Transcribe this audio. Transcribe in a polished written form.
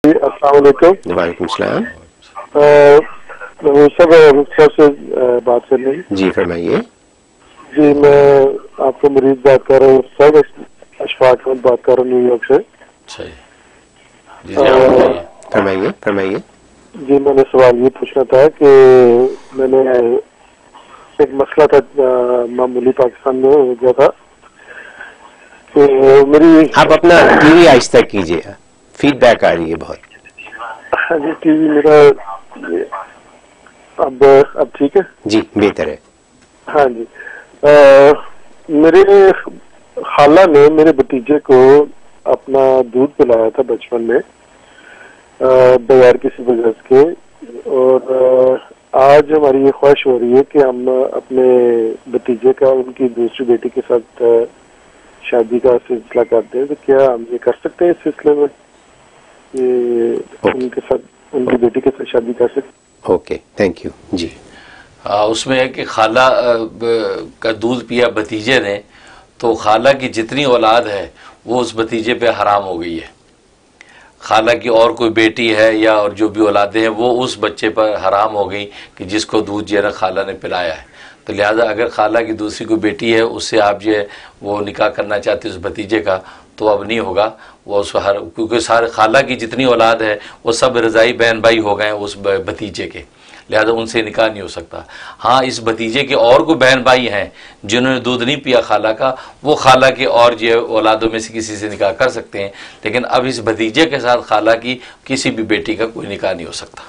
अस्सलाम वालेकुम। वालेकुम सलाम। सब मुफ्ती से बात कर रही। जी फरमाइए। जी मैं आपको मरीज बात कर रहा हूँ, सब अशफाक अहमद बात कर रहा हूँ न्यूयॉर्क से। फरमाइए फरमाइए। जी मैंने सवाल ये पूछना था कि मैंने एक मसला था मामूली पाकिस्तान में हो गया था कि मेरी। आप अपना टीवी आहिस्ता कीजिए, फीडबैक आ रही है बहुत। हाँ जी टीवी मेरा अब ठीक है जी बेहतर है। हाँ जी मेरे खाला ने मेरे भतीजे को अपना दूध पिलाया था बचपन में बगैर किसी वजह के, और आज हमारी ये ख्वाहिश हो रही है कि हम अपने भतीजे का उनकी दूसरी बेटी के साथ शादी का सिलसिला करते हैं। तो क्या हम ये कर सकते हैं इस सिलसिले में, ये उनके साथ उनकी बेटी के साथ शादी कर सकते? ओके थैंक यू जी। उसमें है कि खाला का दूध पिया भतीजे ने, तो खाला की जितनी औलाद है वो उस भतीजे पे हराम हो गई है। खाला की और कोई बेटी है या और जो भी औलादें हैं वो उस बच्चे पर हराम हो गई कि जिसको दूध जो है ना खाला ने पिलाया है। तो लिहाजा अगर खाला की दूसरी कोई बेटी है उससे आप जो है वो निकाह करना चाहते उस भतीजे का, तो अब नहीं होगा वो उस क्योंकि सारे खाला की जितनी औलाद है वो सब रज़ाई बहन भाई हो गए उस भतीजे के, लिहाजा उनसे निकाह नहीं हो सकता। हाँ इस भतीजे के और कोई बहन भाई हैं जिन्होंने दूध नहीं पिया खाला का, वो खाला के और जो औलादों में से किसी से निकाह कर सकते हैं, लेकिन अब इस भतीजे के साथ खाला की किसी भी बेटी का कोई निकाह नहीं हो सकता।